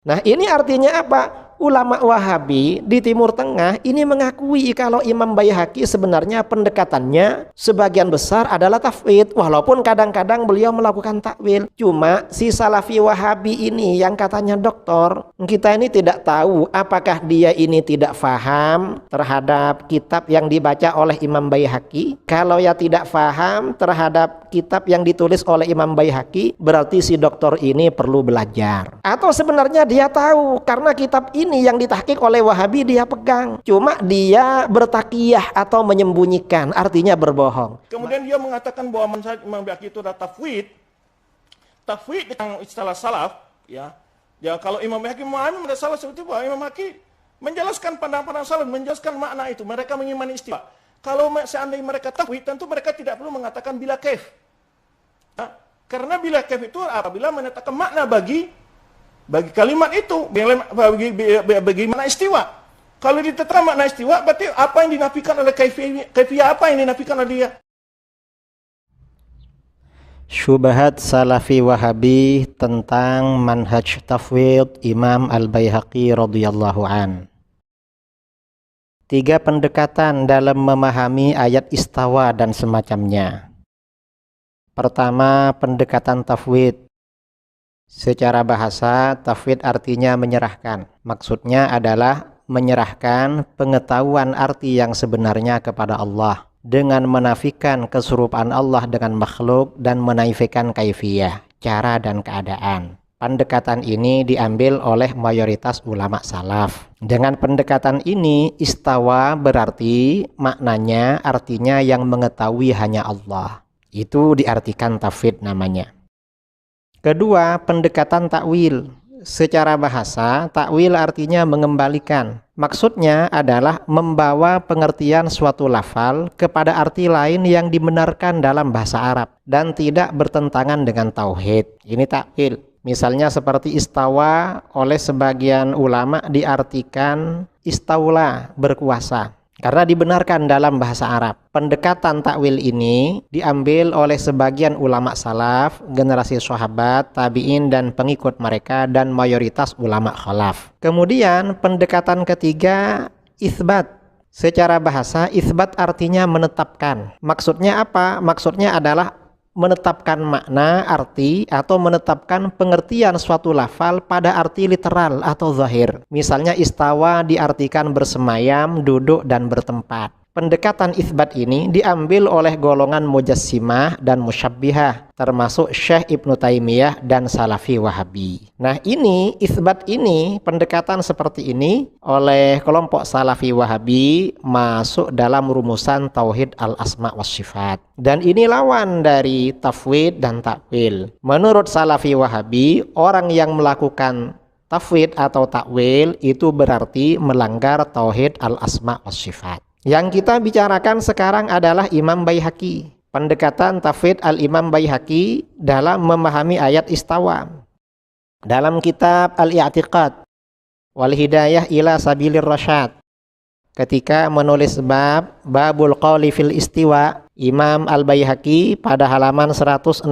Nah, ini artinya apa? Ulama Wahabi di Timur Tengah ini mengakui kalau Imam Baihaqi sebenarnya pendekatannya sebagian besar adalah tafwid, walaupun kadang-kadang beliau melakukan takwil. Cuma si Salafi Wahabi ini yang katanya doktor, kita ini tidak tahu apakah dia ini tidak faham terhadap kitab yang dibaca oleh Imam Baihaqi. Kalau ya tidak faham terhadap kitab yang ditulis oleh Imam Baihaqi, berarti si doktor ini perlu belajar. Atau sebenarnya dia tahu karena kitab ini yang ditahqiq oleh Wahabi dia pegang, cuma dia bertakiyah atau menyembunyikan, artinya berbohong. Kemudian dia mengatakan bahwa manhaj Imam Baihaqi itu adalah tafwid. Tafwid dengan istilah salaf, ya. Ya, kalau Imam Baihaqi memahami salah seperti itu, Imam Baihaqi menjelaskan pandangan-pandangan salaf, menjelaskan makna itu. Mereka mengimani istiwa. Kalau seandainya mereka tafwid, tentu mereka tidak perlu mengatakan bila kaif. Nah, karena bila kaif itu apabila menetapkan makna bagi kalimat itu, bagi makna istiwa. Kalau ditetapkan makna istiwa, berarti apa yang dinafikan oleh kaifiyah, apa yang dinafikan oleh dia? Syubhat Salafi Wahabi tentang manhaj tafwid Imam Al-Baihaqi radhiyallahu an. 3 pendekatan dalam memahami ayat istawa dan semacamnya. Pertama, pendekatan tafwid. Secara bahasa, tafwid artinya menyerahkan. Maksudnya adalah menyerahkan pengetahuan arti yang sebenarnya kepada Allah dengan menafikan keserupaan Allah dengan makhluk dan menafikan kaifiyah, cara dan keadaan. Pendekatan ini diambil oleh mayoritas ulama salaf. Dengan pendekatan ini, istawa berarti maknanya artinya yang mengetahui hanya Allah. Itu diartikan tafwid namanya. Kedua, pendekatan takwil. Secara bahasa, takwil artinya mengembalikan. Maksudnya adalah membawa pengertian suatu lafal kepada arti lain yang dibenarkan dalam bahasa Arab dan tidak bertentangan dengan tauhid. Ini takwil. Misalnya seperti istawa oleh sebagian ulama diartikan istaula, berkuasa. Karena dibenarkan dalam bahasa Arab. Pendekatan takwil ini diambil oleh sebagian ulama salaf, generasi sahabat, tabi'in dan pengikut mereka dan mayoritas ulama khalaf. Kemudian pendekatan ketiga, itsbat. Secara bahasa, itsbat artinya menetapkan. Maksudnya apa? Maksudnya adalah menetapkan makna, arti, atau menetapkan pengertian suatu lafal pada arti literal atau zahir. Misalnya istawa diartikan bersemayam, duduk, dan bertempat. Pendekatan itsbat ini diambil oleh golongan mujassimah dan musyabbihah, termasuk Syekh Ibnu Taimiyah dan Salafi Wahabi. Nah, ini itsbat ini, pendekatan seperti ini oleh kelompok Salafi Wahabi masuk dalam rumusan tauhid al-asma was sifat. Dan ini lawan dari tafwid dan takwil. Menurut Salafi Wahabi, orang yang melakukan tafwid atau takwil itu berarti melanggar tauhid al-asma was sifat. Yang kita bicarakan sekarang adalah Imam Baihaqi. Pendekatan tafwid al-Imam Baihaqi dalam memahami ayat istawa. Dalam kitab Al-I'tiqad wal Hidayah ila Sabilir Rasyad, ketika menulis babul qawli fil istiwa, Imam Al-Baihaqi pada halaman 162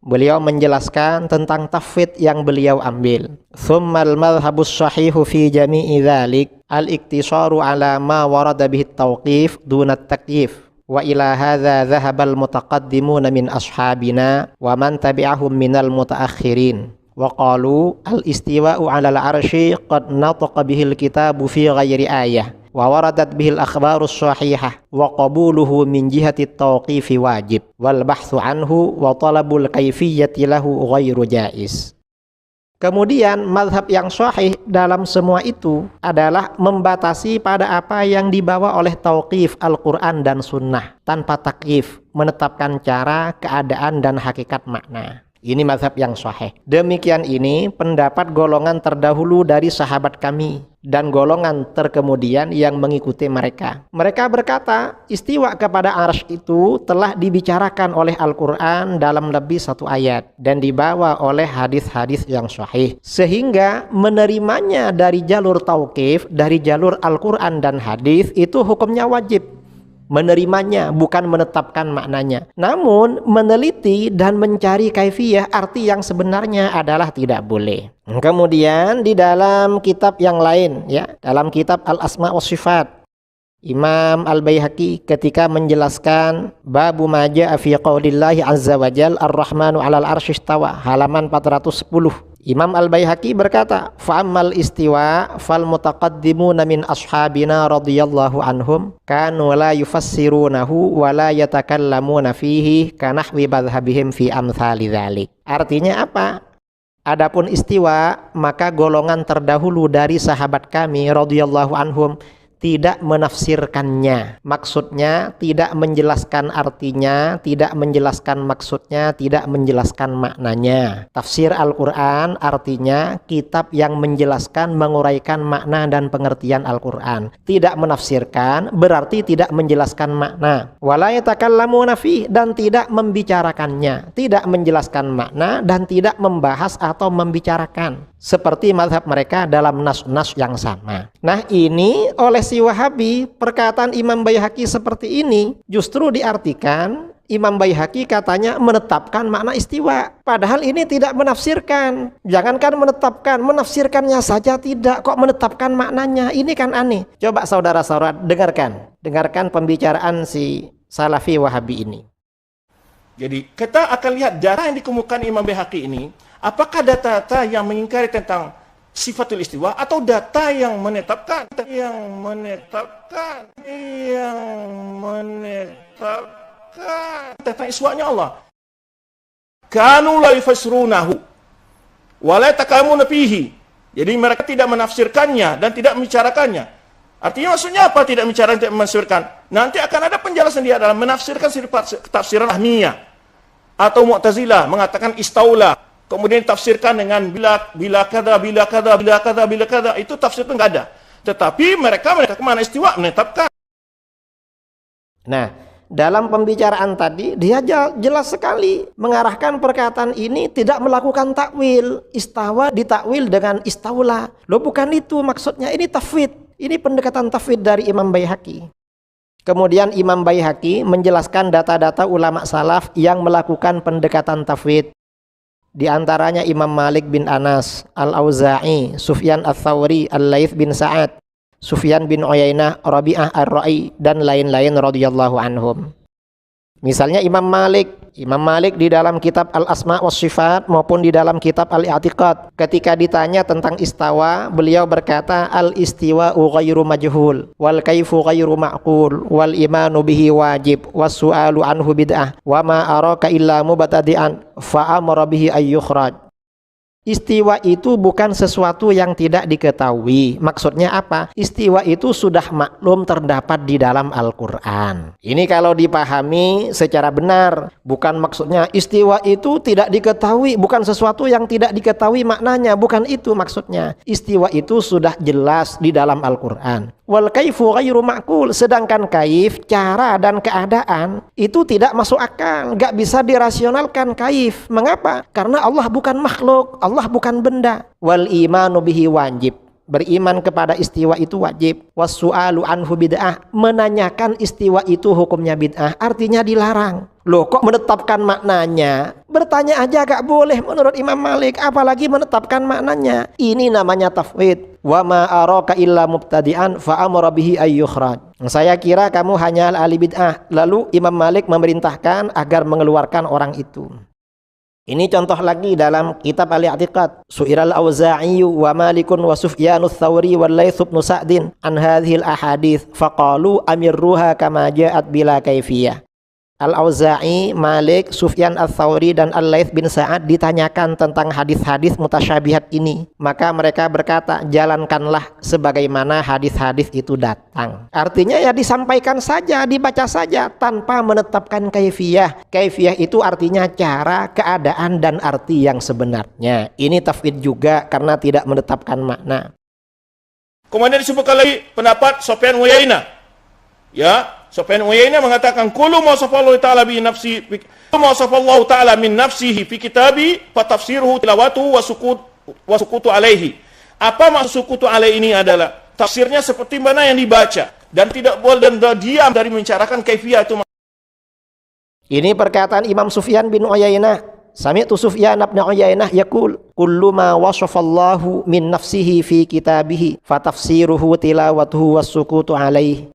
beliau menjelaskan tentang tafwid yang beliau ambil. Tsummal madhhabus sahihu fi jami'i dzalik al-iktisaru ala ma warada bihi at-tawqif duna at-takyif. Wa ila hadza dhahaba al-mutaqaddimuna min ashabina wa man tabi'ahum minal mutaakhirin. Wa qalu al-istiwa'u 'ala al-'arsy qad nataqa bihi al-kitabu fi ghairi ayah. Wa waradat bihil akhbarus sahihah wa qabuluhu min jihati tawqifi wajib wal bahthu anhu wa talabul kaifiyyati lahu ghairu jaiz. Kemudian mazhab yang sahih dalam semua itu adalah membatasi pada apa yang dibawa oleh tauqif Al-Quran dan Sunnah tanpa takyif, menetapkan cara, keadaan dan hakikat makna. Ini mazhab yang sahih. Demikian ini pendapat golongan terdahulu dari sahabat kami dan golongan terkemudian yang mengikuti mereka. Mereka berkata, istiwa kepada arsy itu telah dibicarakan oleh Al-Quran dalam lebih satu ayat dan dibawa oleh hadis-hadis yang sahih. Sehingga menerimanya dari jalur tauqif, dari jalur Al-Quran dan hadis itu hukumnya wajib. menerimanya, bukan menetapkan maknanya. Namun meneliti dan mencari kaifiyah, arti yang sebenarnya adalah tidak boleh. Kemudian di dalam kitab yang lain, ya, dalam kitab Al-Asma wa Sifat, Imam Al-Baihaqi ketika menjelaskan babu ma jaa fi qaulillahi azza wa jal ar-rahmanu 'alal arsy istawa, halaman 410. Imam Al-Baihaqi berkata, fa'ammal istiwa fal mutaqaddimuna min ashabina radhiyallahu anhum kanu la yufassirunahu wa la yatakallamuna fihi kanahwi madhhabihim fi amthali dzalik. Artinya apa? Adapun istiwa, maka golongan terdahulu dari sahabat kami radhiyallahu anhum tidak menafsirkannya. Maksudnya tidak menjelaskan artinya, tidak menjelaskan maksudnya, tidak menjelaskan maknanya. Tafsir Al-Quran artinya kitab yang menjelaskan, menguraikan makna dan pengertian Al-Quran. Tidak menafsirkan berarti tidak menjelaskan makna. Wala yatakallamuna fi, dan tidak membicarakannya, tidak menjelaskan makna dan tidak membahas atau membicarakan, seperti mazhab mereka dalam nas-nas yang sama. Nah, ini oleh si Wahabi, perkataan Imam Baihaqi seperti ini justru diartikan Imam Baihaqi katanya menetapkan makna istiwa, padahal ini tidak menafsirkan. Jangankan menetapkan, menafsirkannya saja tidak, kok menetapkan maknanya. Ini kan aneh. Coba saudara-saudara dengarkan pembicaraan si Salafi Wahabi ini. Jadi kita akan lihat data yang dikemukakan Imam Baihaqi ini, apakah data-data yang mengingkari tentang sifatul istiwa atau data yang menetapkan tentang istiwanya Allah. Kanu la yufassirunahu wa la yatakallamuna fihi. Jadi mereka tidak menafsirkannya dan tidak membicarakannya. Artinya maksudnya apa tidak bicara, tidak menafsirkan? Nanti akan ada penjelasan dia dalam menafsirkan tafsiran Ahmiyah atau Mu'tazilah mengatakan istaula, kemudian tafsirkan dengan bila kada, itu tafsir itu enggak ada. Tetapi mereka mana istiwa menetapkan. Nah, dalam pembicaraan tadi dia jelas sekali mengarahkan perkataan ini tidak melakukan takwil. Istawa ditakwil dengan istaula. Loh, bukan itu maksudnya, ini tafwid. Ini pendekatan tafwid dari Imam Baihaqi. Kemudian Imam Baihaqi menjelaskan data-data ulama salaf yang melakukan pendekatan tafwid. Di antaranya Imam Malik bin Anas, Al-Auza'i, Sufyan Ats-Tsauri, Al-Laits bin Sa'ad, Sufyan bin Uyainah, Rabi'ah Ar-Ra'i, dan lain-lain radhiyallahu anhum. Misalnya Imam Malik di dalam kitab Al-Asma wa Sifat maupun di dalam kitab Al-I'tiqad, ketika ditanya tentang istawa, beliau berkata al-istiwa'u ghairu majhul wal kaifu ghairu ma'qul wal imanu bihi wajib was su'alu anhu bid'ah wa ma araka illa mubtadi'an fa amara bihi ay yukhraj. Istiwa itu bukan sesuatu yang tidak diketahui. Maksudnya apa? Istiwa itu sudah maklum terdapat di dalam Al-Quran. Ini kalau dipahami secara benar. Bukan maksudnya istiwa itu tidak diketahui, bukan sesuatu yang tidak diketahui maknanya. Bukan itu maksudnya. Istiwa itu sudah jelas di dalam Al-Quran. Wal kaifu ghairu ma'qul, sedangkan kaif, cara dan keadaan itu tidak masuk akal, gak bisa dirasionalkan kaif. Mengapa? Karena Allah bukan makhluk, Allah bukan benda. Wal imanu bihi wajib, beriman kepada istiwa itu wajib. Was su'alu anhu bid'ah, menanyakan istiwa itu hukumnya bid'ah, artinya dilarang. Loh, kok menetapkan maknanya? Bertanya aja gak boleh menurut Imam Malik, apalagi menetapkan maknanya. Ini namanya tafwid. Wa ma araka illa mubtadi'an fa amara bihi ay yukhraj. Saya kira kamu hanya ahli bid'ah. Lalu Imam Malik memerintahkan agar mengeluarkan orang itu. Ini contoh lagi dalam kitab Al-I'tiqad. Su'iral Auza'i wa Malikun wa Sufyanus Tsauri wal Laits bin Sa'din an hadhil ahadits faqalu amirruha kama ja'at bila kaifiyah. Al-Auza'i, Malik, Sufyan Ats-Tsauri dan Al-Laits bin Sa'ad ditanyakan tentang hadis-hadis mutasyabihat ini. Maka mereka berkata, jalankanlah sebagaimana hadis-hadis itu datang. Artinya ya disampaikan saja, dibaca saja tanpa menetapkan kaifiyah. Kaifiyah itu artinya cara, keadaan dan arti yang sebenarnya. Ini tafwid juga karena tidak menetapkan makna. Kemudian disebutkan lagi pendapat Sufyan Uyainah. Ya, Sufyan Uyainah mengatakan kullu ma safallahu ta'ala bi nafsi ma safallahu ta'ala min nafsihi fi kitabi fa tafsiruhu tilawatuhu wa sukutu alaihi. Apa maksud sukutu alaihi ini adalah tafsirnya seperti mana yang dibaca dan tidak boleh dan diam dari membicarakan kaifiyah itu. Ini perkataan Imam Sufyan bin Uyainah. Sami'tu Sufyan bin Uyainah yaqul kullu ma wasafallahu min nafsihi fi kitabihi fatafsiruhu tilawatuhu wassukutu alaihi.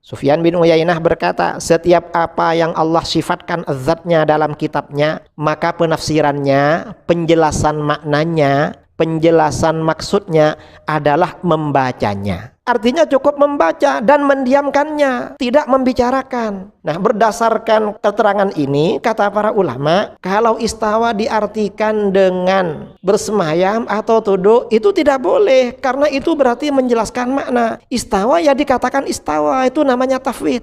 Sufyan bin Uyainah berkata, setiap apa yang Allah sifatkan zat-Nya dalam kitabnya, maka penafsirannya, penjelasan maknanya, penjelasan maksudnya adalah membacanya. Artinya cukup membaca dan mendiamkannya, tidak membicarakan. Nah, berdasarkan keterangan ini, kata para ulama, kalau istawa diartikan dengan bersemayam atau duduk, itu tidak boleh, karena itu berarti menjelaskan makna. Istawa ya dikatakan istawa, itu namanya tafwid.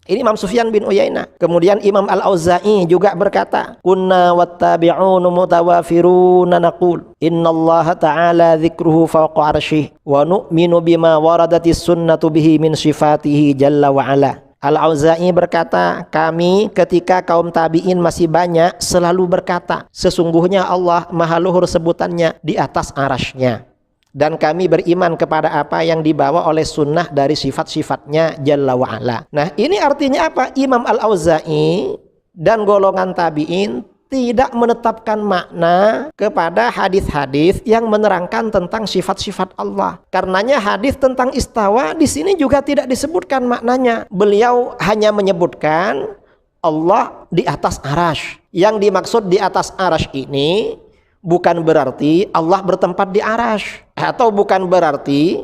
Ini Imam Sufyan bin Uyainah. Kemudian Imam Al-Auza'i juga berkata, kunna wattabi'unu mutawafiruna naqul innallaha ta'ala dzikruhu fawqa arsyih wa nu'minu bima waradatis sunnatu bihi min sifatihi jalla wa ala. Al-Auza'i berkata, kami ketika kaum tabi'in masih banyak selalu berkata, sesungguhnya Allah maha luhur sebutannya di atas arasy-Nya. Dan kami beriman kepada apa yang dibawa oleh sunnah dari sifat-sifatnya Jalla wa'ala. Nah, ini artinya apa? Imam Al-Auza'i dan golongan tabi'in tidak menetapkan makna kepada hadis-hadis yang menerangkan tentang sifat-sifat Allah. Karenanya hadis tentang istawa di sini juga tidak disebutkan maknanya. Beliau hanya menyebutkan Allah di atas arasy. Yang dimaksud di atas arasy ini bukan berarti Allah bertempat di arasy, atau bukan berarti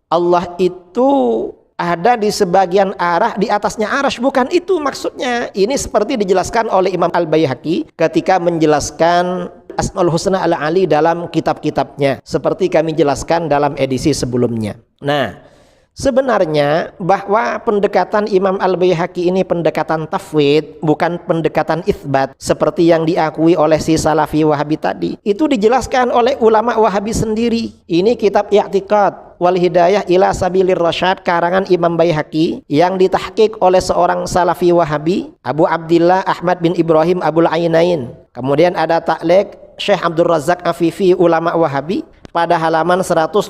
Allah itu ada di sebagian arah di atasnya arasy, bukan itu maksudnya. Ini seperti dijelaskan oleh Imam Al-Baihaqi ketika menjelaskan Asmaul Husna Al-Ali dalam kitab-kitabnya, seperti kami jelaskan dalam edisi sebelumnya. Nah, sebenarnya bahwa pendekatan Imam Al-Baihaqi ini pendekatan tafwid, bukan pendekatan itsbat seperti yang diakui oleh si Salafi Wahabi tadi. Itu dijelaskan oleh ulama Wahabi sendiri. Ini kitab I'tiqad wal Hidayah ila Sabilir Rasyad karangan Imam Baihaqi yang ditahqiq oleh seorang Salafi Wahabi, Abu Abdillah Ahmad bin Ibrahim Abul Ainain. Kemudian ada taklek Syekh Abdul Razak Afifi ulama Wahabi pada halaman 120.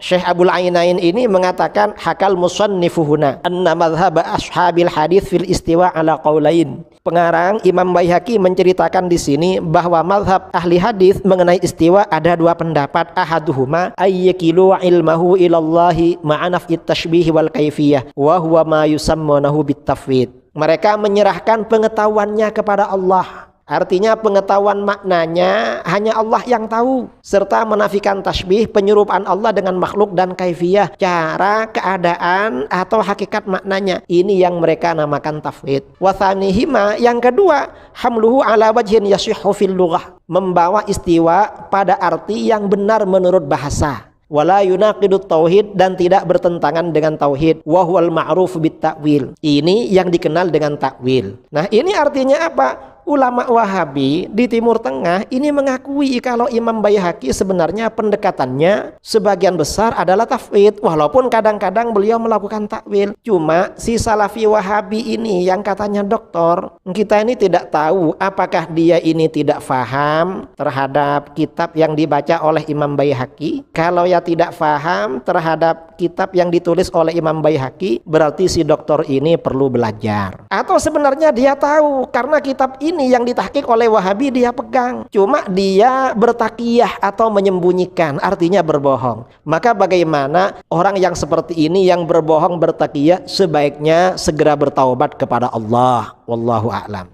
Syekh Abul Ainain ini mengatakan hakal musannifuhuna anna madhhab ashabil hadis fil istiwa ala qaulain. Pengarang Imam Baihaqi menceritakan di sini bahwa mazhab ahli hadis mengenai istiwa ada dua pendapat. Ahaduhuma ayyakilu ilmahu ilallahi ma'anaf it-tashbih wal kaifiyah wa huwa ma yusammunahu bit-tafwid. Mereka menyerahkan pengetahuannya kepada Allah. Artinya pengetahuan maknanya hanya Allah yang tahu, serta menafikan tasbih, penyerupaan Allah dengan makhluk dan kaifiyah, cara, keadaan atau hakikat maknanya. Ini yang mereka namakan tafwid. Wa tsanihima, yang kedua, hamluhu ala wajhin yasihhu fil lughah, membawa istiwa pada arti yang benar menurut bahasa. Wala yunaqidut tauhid, dan tidak bertentangan dengan tauhid. Wa huwal ma'ruf bit ta'wil. Ini yang dikenal dengan takwil. Nah, ini artinya apa? Ulama Wahabi di Timur Tengah ini mengakui kalau Imam Baihaqi sebenarnya pendekatannya sebagian besar adalah tafwid, walaupun kadang-kadang beliau melakukan takwil. Cuma si Salafi Wahabi ini yang katanya doktor, kita ini tidak tahu apakah dia ini tidak faham terhadap kitab yang dibaca oleh Imam Baihaqi. Kalau ya tidak faham terhadap kitab yang ditulis oleh Imam Baihaqi, berarti si doktor ini perlu belajar. Atau sebenarnya dia tahu karena kitab ini yang ditahqiq oleh Wahabi dia pegang, cuma dia bertakiyah atau menyembunyikan, artinya berbohong. Maka bagaimana orang yang seperti ini yang berbohong bertakiyah sebaiknya segera bertaubat kepada Allah. Wallahu a'lam.